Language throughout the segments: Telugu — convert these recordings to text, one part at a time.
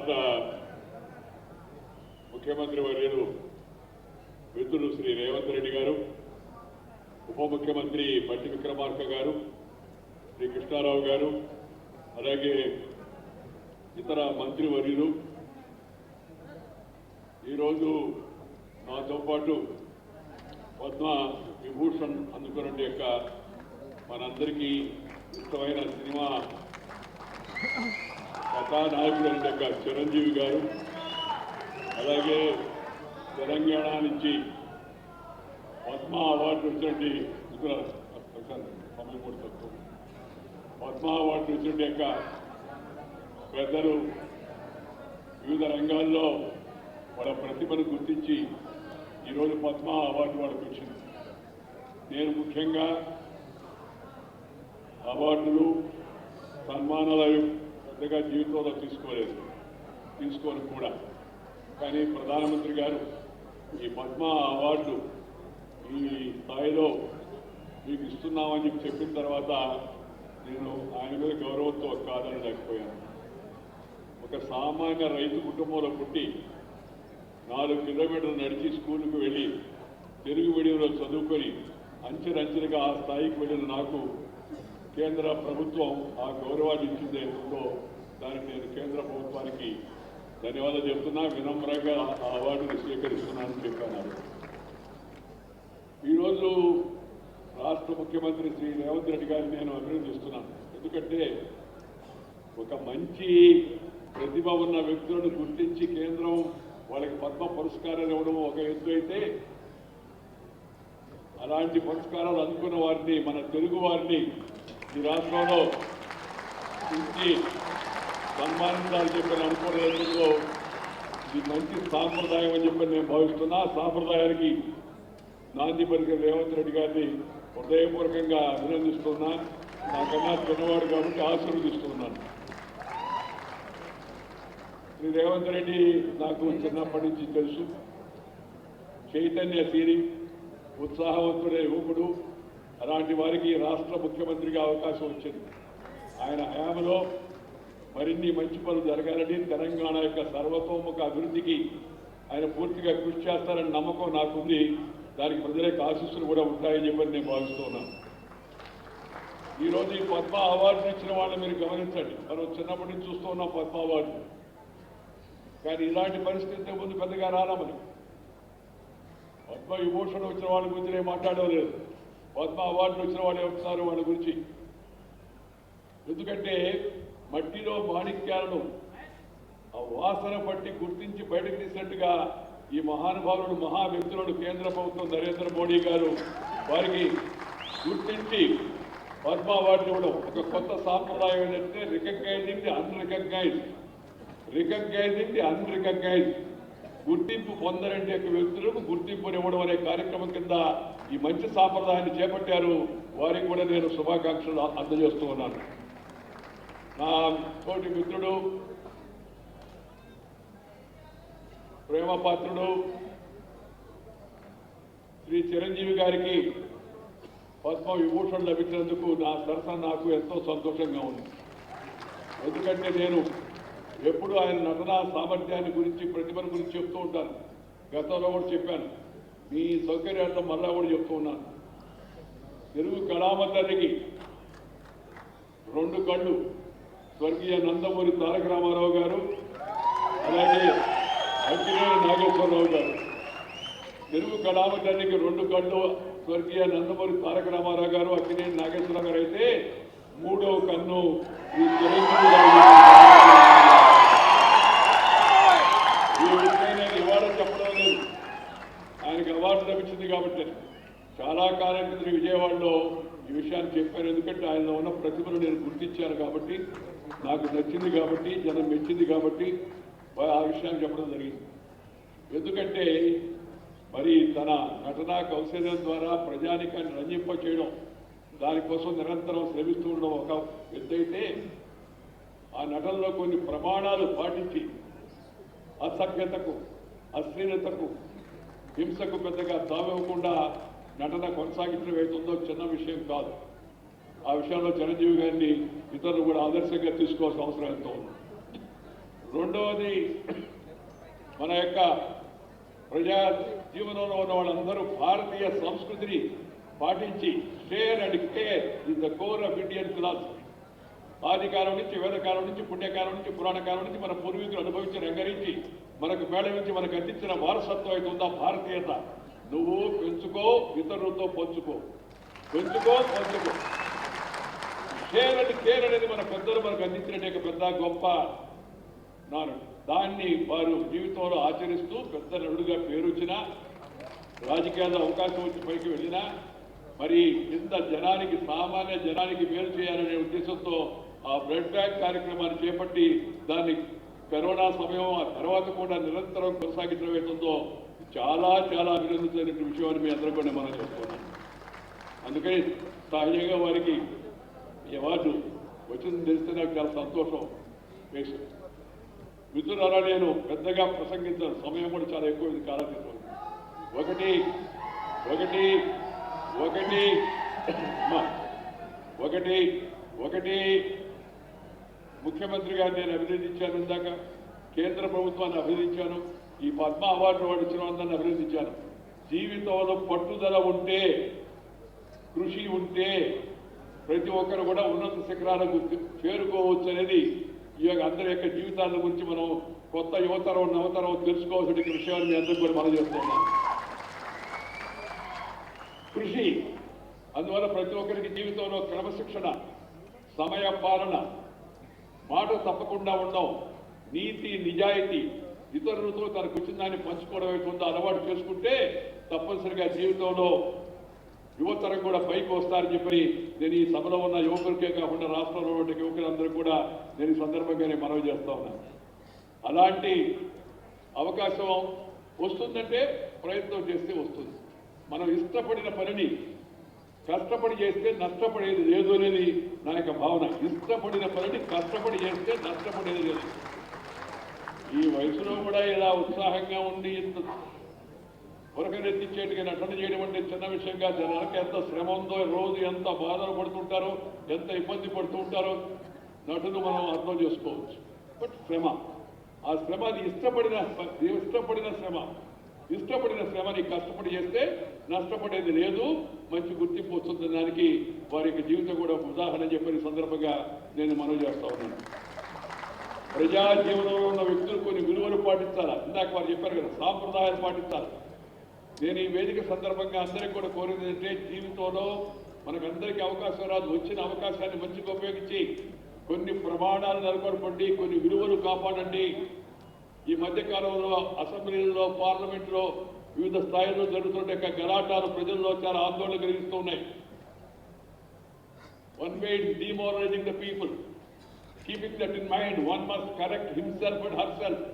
రాష్ట్ర ముఖ్యమంత్రి వర్యులు మిత్రులు శ్రీ రేవంత్ రెడ్డి గారు, ఉప ముఖ్యమంత్రి బట్టి విక్రమార్క గారు, శ్రీ కృష్ణారావు గారు, అలాగే ఇతర మంత్రివర్యులు ఈరోజు నాతో పాటు పద్మ విభూషణ్ అందుకున్న యొక్క మనందరికీ ఇష్టమైన సినిమా కథానాయకుడు యొక్క చిరంజీవి గారు, అలాగే తెలంగాణ నుంచి పద్మ అవార్డు వచ్చినట్టు పద్మ అవార్డు వచ్చినట్టు యొక్క పెద్దలు వివిధ రంగాల్లో వాళ్ళ ప్రతిభను గుర్తించి ఈరోజు పద్మ అవార్డు వాళ్ళకి వచ్చింది. నేను ముఖ్యంగా అవార్డులు సన్మానాలు పెద్దగా జీవితంలో తీసుకోను కూడా. కానీ ప్రధానమంత్రి గారు ఈ పద్మ అవార్డు ఈ స్థాయిలో మీకు ఇస్తున్నామని చెప్పిన తర్వాత నేను ఆయన మీద గౌరవంతో కాదనలేకపోయాను. ఒక సామాన్య రైతు కుటుంబంలో పుట్టి 4 కిలోమీటర్లు నడిచి స్కూల్కి వెళ్ళి తెలుగు మీడియంలో చదువుకొని అంచెలంచెలుగా ఆ స్థాయికి వెళ్ళిన నాకు కేంద్ర ప్రభుత్వం ఆ గౌరవాన్ని ఇచ్చిందేందుకో దానికి నేను కేంద్ర ప్రభుత్వానికి ధన్యవాదాలు చెప్తున్నా. వినమ్రంగా ఆ అవార్డును స్వీకరిస్తున్నానని చెప్పాను. ఈరోజు రాష్ట్ర ముఖ్యమంత్రి శ్రీ రేవంత్ రెడ్డి గారిని నేను అభినందిస్తున్నాను. ఎందుకంటే ఒక మంచి ప్రతిభ ఉన్న వ్యక్తులను గుర్తించి కేంద్రం వాళ్ళకి పద్మ పురస్కారాలు ఇవ్వడం ఒక ఎత్తు అయితే, అలాంటి పురస్కారాలు అందుకున్న వారిని, మన తెలుగు వారిని ఈ రాష్ట్రంలో ఇంటి సన్మానించాలని చెప్పని అనుకోవడంలో ఇది మంచి సాంప్రదాయం అని చెప్పని నేను భావిస్తున్నా. సాంప్రదాయానికి నాంది పలికిన రేవంత్ రెడ్డి గారిని హృదయపూర్వకంగా అభినందిస్తున్నా. నాకన్నా చిన్నవాడు కాబట్టి ఆశీర్వదిస్తున్నాను. శ్రీ రేవంత్ రెడ్డి నాకు చిన్నప్పటి నుంచి తెలుసు. చైతన్యశీలి, ఉత్సాహవంతుడే యువకుడు. అలాంటి వారికి రాష్ట్ర ముఖ్యమంత్రిగా అవకాశం వచ్చింది. ఆయన హయాంలో మరిన్ని మంచి పనులు జరగాలని, తెలంగాణ యొక్క సర్వతోముఖ అభివృద్ధికి ఆయన పూర్తిగా కృషి చేస్తారని నమ్మకం నాకుంది. దానికి ప్రజలకు ఆశీస్సులు కూడా ఉంటాయని చెప్పని నేను భావిస్తున్నాను. ఈరోజు ఈ పద్మ అవార్డులు ఇచ్చిన వాళ్ళని మీరు గమనించండి. మనం చిన్నప్పటి నుంచి చూస్తూ ఉన్నాం పద్మ అవార్డు. కానీ ఇలాంటి పరిస్థితి ముందు పెద్దగా రాలామని. పద్మ విభూషణ్ వచ్చిన వాళ్ళ గురించి నేను మాట్లాడలేదు. పద్మ అవార్డులు వచ్చిన వాళ్ళు వస్తున్నారు వాళ్ళ గురించి. ఎందుకంటే మట్టిలో మాణిక్యాలను ఆ వాసన పట్టి గుర్తించి బయటకు తీసినట్టుగా ఈ మహానుభావులను, మహా వ్యక్తులను కేంద్ర ప్రభుత్వం నరేంద్ర మోడీ గారు వారికి గుర్తించి పద్మ అవార్డు ఇవ్వడం ఒక కొత్త సాంప్రదాయం. ఏంటంటే రికగ్నైజింగ్ ది అన్రికగ్నైజ్డ్ గుర్తింపు పొందరండి యొక్క వ్యక్తులకు గుర్తింపునివ్వడం అనే కార్యక్రమం కింద ఈ మంచి సాంప్రదాయాన్ని చేపట్టారు. వారికి కూడా నేను శుభాకాంక్షలు అందజేస్తూ ఉన్నాను. నా తోటి మిత్రుడు, ప్రేమపాత్రుడు శ్రీ చిరంజీవి గారికి పద్మ విభూషణ్ లభించినందుకు నాకు ఎంతో సంతోషంగా ఉంది. ఎందుకంటే నేను ఎప్పుడు ఆయన నటనా సామర్థ్యాన్ని గురించి, ప్రతిభను గురించి చెప్తూ ఉంటాను. గతంలో కూడా చెప్పాను. మీ సౌకర్యార్థం మళ్ళా కూడా చెప్తూ ఉన్నాను. తెలుగు కళామందరికి 2 కళ్ళు స్వర్గీయ నందమూరి తారక రామారావు గారు, అలాగే అక్కినేని నాగేశ్వరరావు గారు. తెలుగు కళామందరికి 2 కళ్ళు స్వర్గీయ నందమూరి తారక రామారావు గారు, అక్కినేని నాగేశ్వరరావు గారు అయితే 3వ కన్ను ఈ చిరంజీవి గారు. ఈ విషయం నేను ఇవాళ చెప్పడం లేదు, ఆయనకి అవార్డు లభించింది కాబట్టి. చాలా కాలం క్రితం విజయవాడలో ఈ విషయాన్ని చెప్పాను. ఎందుకంటే ఆయనలో ఉన్న ప్రతిభను నేను గుర్తించాను కాబట్టి, నాకు నచ్చింది కాబట్టి, జనం మెచ్చింది కాబట్టి ఆ విషయాన్ని చెప్పడం జరిగింది. ఎందుకంటే మరి తన నటనా కౌశల్యం ద్వారా ప్రజానికాన్ని రంజింప చేయడం, దానికోసం నిరంతరం శ్రమిస్తూ ఉండడం ఒక ఎత్తైతే, ఆ నటనలో కొన్ని ప్రమాణాలు పాటించి అసభ్యతకు, అశ్లీలతకు, హింసకు పెద్దగా తావివ్వకుండా నటన కొనసాగించడం అవుతుందో చిన్న విషయం కాదు. ఆ విషయంలో చిరంజీవి గారిని ఇతరులు కూడా ఆదర్శంగా తీసుకోవాల్సిన అవసరం ఎంతో ఉంది. రెండవది మన యొక్క ప్రజా జీవనంలో ఉన్న వాళ్ళందరూ భారతీయ సంస్కృతిని పాటించి share and care is the core of Indian philosophy. ఆదికాలం నుంచి, వేదకాలం నుంచి, పుణ్యకాలం నుంచి, పురాణకాలం నుంచి మన పూర్వీకులు అనుభవించి రంగరించి మనకు మేళవించి మనకు అందించిన వారసత్వం అయితే ఉందా భారతీయత. నువ్వు పెంచుకో, ఇతరులతో పంచుకో, పెంచుకో, పంచుకో. షేర్ అండ్ కేర్ అనేది మన పెద్దలు మనకు అందించినట్టు పెద్ద గొప్ప నానుడు. దాన్ని వారు జీవితంలో ఆచరిస్తూ పెద్ద నటుడుగా పేరు వచ్చినా, రాజకీయాల్లో అవకాశం వచ్చి పైకి వెళ్ళినా, మరి ఇంత జనానికి, సామాన్య జనానికి మేలు చేయాలనే ఉద్దేశంతో ఆ బ్లడ్ బ్యాంక్ కార్యక్రమాన్ని చేపట్టి దాన్ని కరోనా సమయం ఆ తర్వాత కూడా నిరంతరం కొనసాగించడం అవుతుందో చాలా చాలా అభినందించిన విషయాన్ని మీ అందరూ కూడా మనం చెప్పుకున్నాం. అందుకని సహజంగా వారికి ఈ అవార్డు వచ్చింది తెలిస్తే నాకు చాలా సంతోషం వేసింది. మిత్రులారా, నేను పెద్దగా ప్రసంగించాను, సమయం కూడా చాలా ఎక్కువ కాలాతీతం. ఒకటి ఒకటి ఒకటి ఒకటి ఒకటి ముఖ్యమంత్రి గారిని నేను అభినందించాను, ఇందాక కేంద్ర ప్రభుత్వాన్ని అభినందించాను, ఈ పద్మ అవార్డు వాడు ఇచ్చిన అందరిని అభినందించాను. జీవితంలో పట్టుదల ఉంటే, కృషి ఉంటే ప్రతి ఒక్కరు కూడా ఉన్నత శిఖరాలకు చేరుకోవచ్చు అనేది ఈ అందరి యొక్క జీవితాల గురించి మనం కొత్త యువతరం, నవతరం తెలుసుకోవాల్సిన విషయాన్ని మీ అందరికీ కూడా మనం చేస్తున్నాం. కృషి, అందువల్ల ప్రతి ఒక్కరికి జీవితంలో క్రమశిక్షణ, సమయ పాలన, మాట తప్పకుండా ఉండడం, నీతి, నిజాయితీ, ఇతరులతో తనకు వచ్చిన దాన్ని పంచుకోవడం అవుతుందో అలవాటు చేసుకుంటే తప్పనిసరిగా జీవితంలో యువతరం కూడా పైకి వస్తారని చెప్పి నేను ఈ సభలో ఉన్న యువకులకే కాకుండా రాష్ట్రంలో ఉన్న యువకులందరూ కూడా నేను ఈ సందర్భంగానే మనవి చేస్తా ఉన్నాను. అలాంటి అవకాశం వస్తుందంటే ప్రయత్నం చేస్తే వస్తుంది. మనం ఇష్టపడిన పనిని కష్టపడి చేస్తే నష్టపడేది లేదు అనేది నా యొక్క భావన. ఇష్టపడిన పనిని కష్టపడి చేస్తే నష్టపడేది లేదు. ఈ వయసులో కూడా ఇలా ఉత్సాహంగా ఉండి ఇంత పొరకనెత్తించేట్టుగా నటన చేయడం అంటే చిన్న విషయంగా జనానికి ఎంత శ్రమ ఉందో, రోజు ఎంత బాధలు పడుతుంటారో, ఎంత ఇబ్బంది పడుతూ ఉంటారో నటులు మనం అర్థం చేసుకోవచ్చు. బట్ శ్రమ, ఆ శ్రమ అది ఇష్టపడిన శ్రమ, ఇష్టపడిన శ్రమని కష్టపడి చేస్తే నష్టపడేది లేదు, మంచి గుర్తింపు వస్తుంది. దానికి వారి యొక్క జీవితం కూడా ఒక ఉదాహరణ చెప్పిన సందర్భంగా నేను మనవి చేస్తా ఉన్నాను. ప్రజా జీవనంలో ఉన్న వ్యక్తులు కొన్ని విలువలు పాటించాలా. ఇందాక వారు చెప్పారు కదా, సాంప్రదాయాలు పాటించాలి. నేను ఈ వేదిక సందర్భంగా అందరికీ కూడా కోరేది ఏంటంటే, జీవితంలో మనకందరికీ అవకాశం రాదు, వచ్చిన అవకాశాన్ని మంచిగా ఉపయోగించి కొన్ని ప్రమాణాలు నెలకొల్పండి, కొన్ని విలువలు కాపాడండి. ఈ మధ్యకాలంలో అసెంబ్లీలో, పార్లమెంట్లో వివిధ స్థాయిల్లో జరుగుతున్న గలాటాలు ప్రజల్లో చాలా ఆందోళన కలిగిస్తూ ఉన్నాయి. One way demoralising the people. Keeping that in mind, one must correct himself and herself.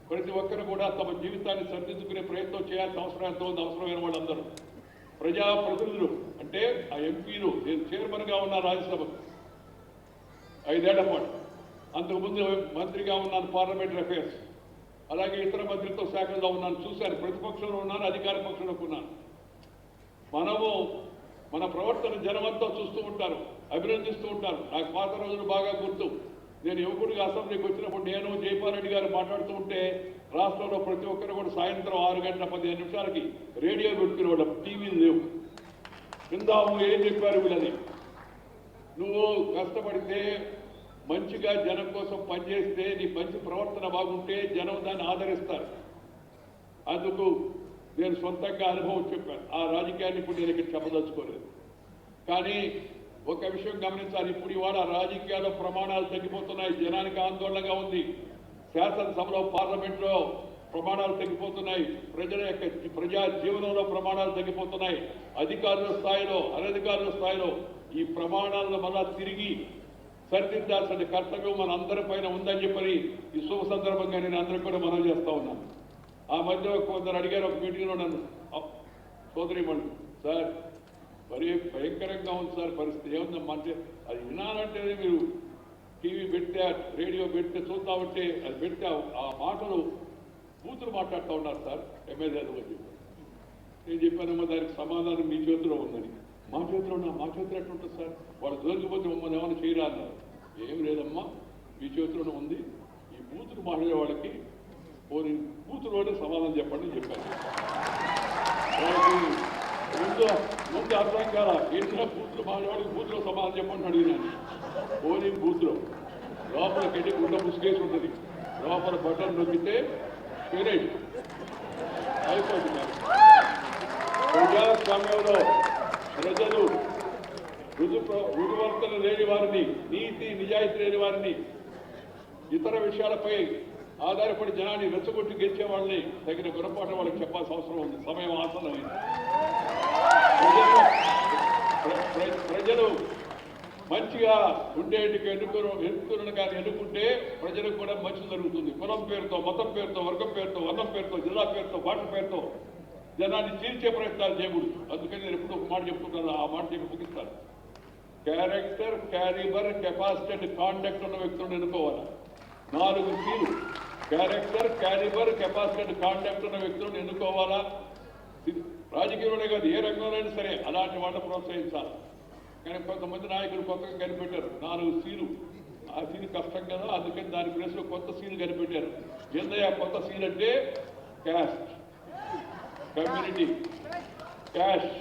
ప్రతి ఒక్కరు కూడా తమ జీవితాన్ని సరిదిద్దుకునే ప్రయత్నం చేయాల్సిన అవసరం ఎంతో ఉంది. అవసరమైన వాళ్ళందరూ ప్రజాప్రతినిధులు అంటే ఆ ఎంపీలు. నేను చైర్మన్గా ఉన్న రాజ్యసభకు 5 ఏళ్ల పాటు, అంతకుముందు మంత్రిగా ఉన్నాను పార్లమెంటరీ అఫైర్స్, అలాగే ఇతర మంత్రిత్వ శాఖల్లో ఉన్నాను, చూశాను. ప్రతిపక్షంలో ఉన్నాను, అధికార పక్షంలో ఉన్నాను. మనము మన ప్రవర్తన జనమంతా చూస్తూ ఉంటారు, అభినందిస్తూ ఉంటారు. నాకు పాత రోజులు బాగా గుర్తు. నేను యువకుడిగా అసెంబ్లీకి వచ్చినప్పుడు నేను జైపాల్ రెడ్డి గారు మాట్లాడుతూ ఉంటే రాష్ట్రంలో ప్రతి ఒక్కరు కూడా సాయంత్రం 6 గంటల 15 నిమిషాలకి రేడియో పెట్టుకునేవాడు. టీవీలు లేవు. విందాము ఏం చెప్పారు వీళ్ళని. నువ్వు కష్టపడితే, మంచిగా జనం కోసం పనిచేస్తే, నీ మంచి ప్రవర్తన బాగుంటే జనం దాన్ని ఆదరిస్తారు. అందుకు నేను సొంతంగా అనుభవం చెప్పాను. ఆ రాజకీయాన్ని ఇప్పుడు నేను ఇక్కడ చెప్పదలుచుకోలేదు. కానీ ఒక విషయం గమనించాలి. ఇప్పుడు ఇవాళ రాజకీయాల్లో ప్రమాణాలు తగ్గిపోతున్నాయి, జనానికి ఆందోళనగా ఉంది. శాసనసభలో, పార్లమెంట్లో ప్రమాణాలు తగ్గిపోతున్నాయి, ప్రజల యొక్క ప్రజా జీవనంలో ప్రమాణాలు తగ్గిపోతున్నాయి. అధికారుల స్థాయిలో, అనధికారుల స్థాయిలో ఈ ప్రమాణాలను మళ్ళా తిరిగి సరిదిద్దాల్సిన కర్తవ్యం మన అందరి పైన ఉందని చెప్పని ఈ శుభ సందర్భంగా నేను అందరికీ కూడా మనం చేస్తా ఉన్నాను. ఆ మధ్య కొందరు అడిగారు ఒక మీటింగ్లో నన్ను, సోదరిమణి, సార్ మరి భయంకరంగా ఉంది సార్ పరిస్థితి, ఏముందమ్మా అంటే, అది వినాలంటే మీరు టీవీ పెడితే, రేడియో పెడితే చూద్దామంటే అది పెడితే ఆ మాటలు కూతురు మాట్లాడుతూ ఉన్నారు సార్ ఎమ్మెల్యే అని చెప్పి. నేను చెప్పానమ్మా దానికి సమాధానం మీ చేతిలో ఉందని. మా చేతిలో ఎట్లుంటుంది సార్, వాళ్ళు దొరికిపోతే మమ్మల్ని ఏమైనా చేయరా అన్నారు. ఏం లేదమ్మా, మీ చేతిలోనే ఉంది. ఈ బూతులు మాట్లాడే వాళ్ళకి పోనీ బూతులోనే సమాధానం చెప్పండి అని చెప్పాను. వాళ్ళకి ముందు అర్థం కాల ఏంటంటే బూతులు మాట్లాడేవాడికి బూతులో సమాధానం చెప్పండి అడిగినాను. పోనీ బూతులో లోపలికి వెళ్ళి గుండె ముసుగేసి ఉంటుంది, లోపల బటన్ నొక్కితే ఫినిష్ అయిపోతుంది. ప్రజాస్వామ్యంలో ప్రజలు రుజువర్తన లేని వారిని, నీతి నిజాయితీ లేని వారిని, ఇతర విషయాలపై ఆధారపడి జనాన్ని రెచ్చగొట్టి గెలిచే వాళ్ళని తగిన గుణపాఠం వాళ్ళకి చెప్పాల్సిన అవసరం ఉంది. సమయం ఆసన్నమైంది. ప్రజలు మంచిగా ఉండేటికి ఎన్నుకున్న కానీ ఎన్నుకుంటే ప్రజలకు కూడా మంచి జరుగుతుంది. కులం పేరుతో, మతం పేరుతో, వర్గం పేరుతో, వర్ణం పేరుతో, జిల్లా పేరుతో, భాష పేరుతో జనాన్ని చీల్చే ప్రయత్నాలు చేయకూడదు. అందుకని నేను ఎప్పుడు ఒక మాట చెప్తున్నాను, ఆ మాట చెప్పి ముగిస్తాను. Character, calibre, capacity and conduct ఉన్న వ్యక్తులను ఎన్నుకోవాలి. 4 seal character, calibre, capacity and conduct ఉన్న వ్యక్తులను ఎన్నుకోవాలా. రాజకీయంలోనే కాదు, ఏ రంగంలోనైనా సరే అలాంటి వాళ్ళని ప్రోత్సహించాలి. కానీ కొంతమంది నాయకులు కొత్తగా కనిపెట్టారు 4 సీలు. ఆ సీలు కష్టం కదా, అందుకని దాని ప్లేస్లో కొత్త సీలు కనిపెట్టారు. ఏందయ్యా కొత్త సీల్ అంటే? Caste, community, cash,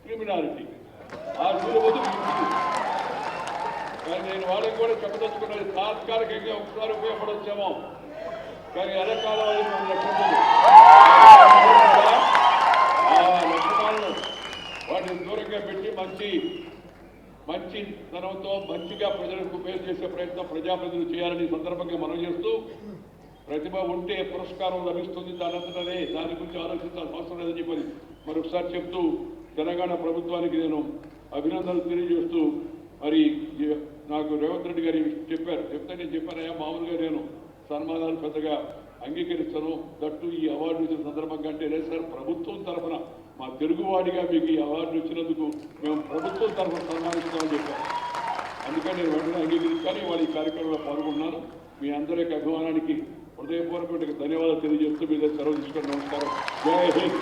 criminality. ఆ సీలు వద్దు. కానీ నేను వాళ్ళకి కూడా చెప్పదలుచుకున్నది, తాత్కాలికంగా ఒకసారి ఉపయోగపడొచ్చామో కానీ అరకాలం లక్షణాలు వాటిని దూరంగా పెట్టి మంచి తనంతో మంచిగా ప్రజలకు ఉపయోగం చేసే ప్రయత్నం ప్రజాప్రతినిధులు చేయాలని సందర్భంగా మనం చేస్తూ, ప్రతిభ ఉంటే పురస్కారం లభిస్తుంది, దానంతటనే దాని గురించి ఆలోచించాల్సిన అవసరం లేదని చెప్పని మరొకసారి చెప్తూ తెలంగాణ ప్రభుత్వానికి నేను అభినందనలు తెలియజేస్తూ, మరి నాకు రేవంత్ రెడ్డి గారు చెప్తే నేను చెప్పానయ్యా మామూలుగా నేను సన్మానాలు పెద్దగా అంగీకరిస్తాను, దట్టు ఈ అవార్డు ఇచ్చిన సందర్భంగా అంటే లేదు సార్, ప్రభుత్వం తరఫున మా తెలుగువాడిగా మీకు ఈ అవార్డు ఇచ్చినందుకు మేము ప్రభుత్వం తరఫున సన్మానిస్తామని చెప్పాను. అందుకని నేను వెంటనే అంగీకరించాను. ఇవాళ ఈ కార్యక్రమంలో పాల్గొన్నాను. మీ అందరి యొక్క అభిమానానికి హృదయపూర్వక ధన్యవాదాలు తెలియజేస్తూ మీద సెలవు తీసుకొని నమస్కారం. జై హింద్.